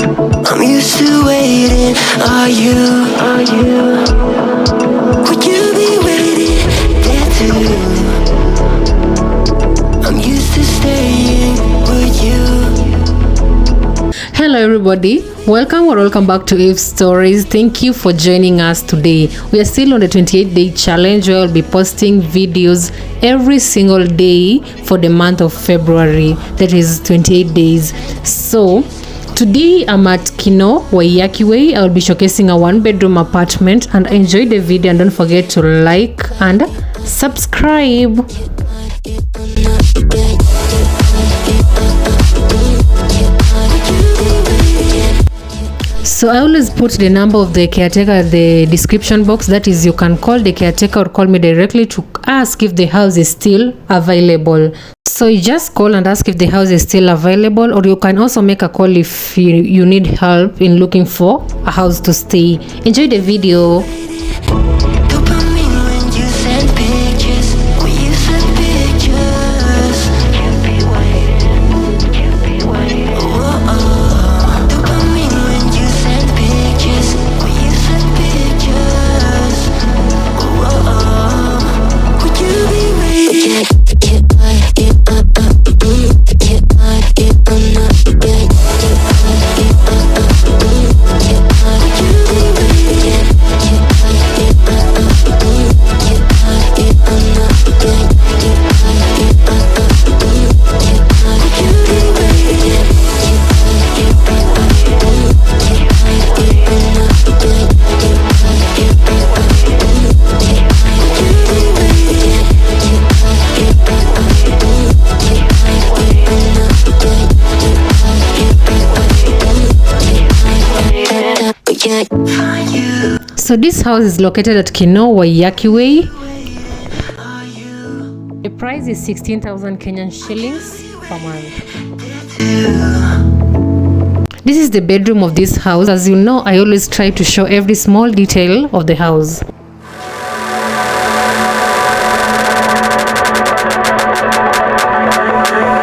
I'm used to waiting. Are you? Would you be waiting there too? I'm used to staying. Would you? Hello everybody, welcome back to Eve Stories. Thank you for joining us today. We are still on the 28-day challenge where I'll be posting videos every single day for the month of February. That is 28 days. So today I'm at Kinoo, Waiyaki Way. I'll be showcasing a 1-bedroom apartment, and enjoy the video and don't forget to like and subscribe. So I always put the number of the caretaker at the description box. That is, you can call the caretaker or call me directly to ask if the house is still available. So you just call and ask if the house is still available, or you can also make a call if you need help in looking for a house to stay. Enjoy the video. So this house is located at Kinoo, Waiyaki Way. The price is 16,000 Kenyan shillings per month. This is the bedroom of this house. As you know, I always try to show every small detail of the house.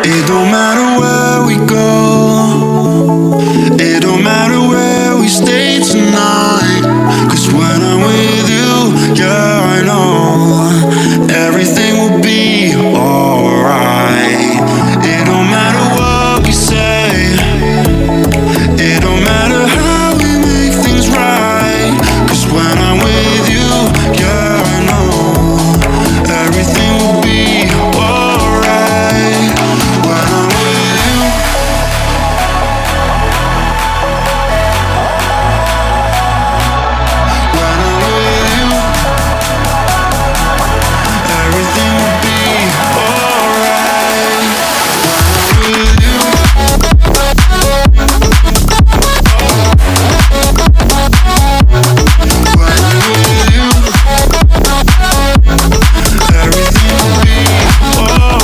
It don't matter where we go, it don't matter where we stay tonight, 'cause when I'm with you, yeah, I know everything will be alright. It don't matter what we say, it don't matter how we make things right, 'cause when I'm with you, yeah, I know everything will be alright. When I'm with you, when I'm with you, everything will be alright. When I'm with you, when I'm with you, everything will be alright.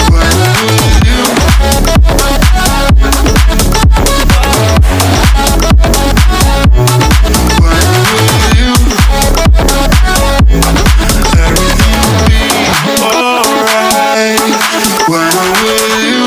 When I'm with you, when I'm with you, everything will be alright. When I'm with you.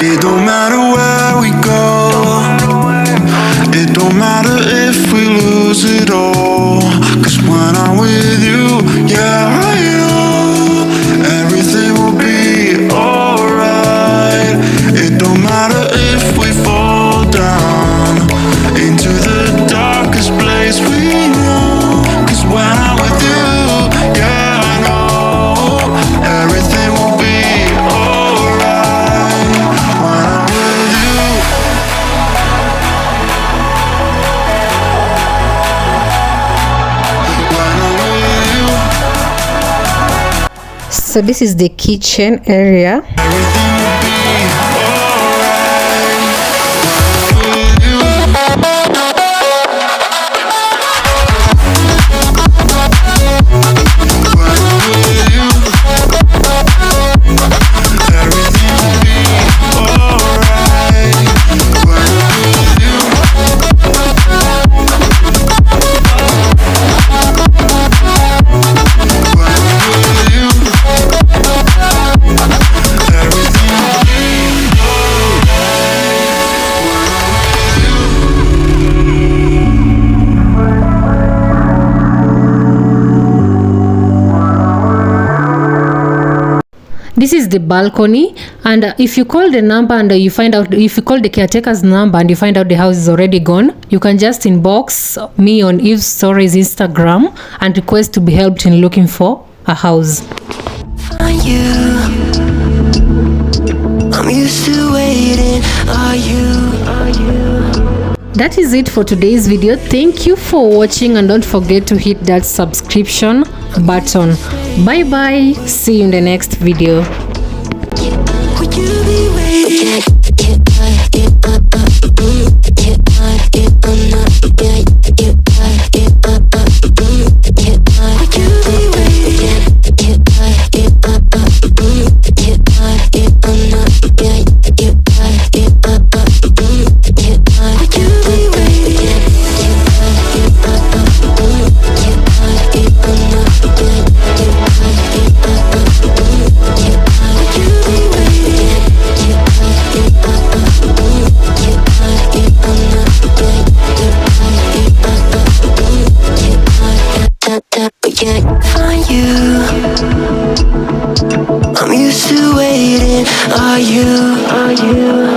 It don't matter where we go, it don't matter if we lose it all, 'cause when I'm with you, yeah, I know everything will be alright. It don't matter if we fall down into the darkest place we know, 'cause when I'm with you, yeah, I know everything will be alright. When I'm with you, when I'm with you, So this is the kitchen area. everything will be alright. When I'm with you, when I'm with you, everything will be alright. When I'm with you, This is the balcony, and if you call the number and you find out, if you call the caretaker's number and you find out the house is already gone, you can just inbox me on Eve's Stories Instagram and request to be helped in looking for a house. Find you. I'm used to waiting. Are you? That is it for today's video. Thank you for watching, and don't forget to hit that subscription button. Bye bye. See you in the next video. Would you be waiting? Find you. I'm used to waiting. Are you?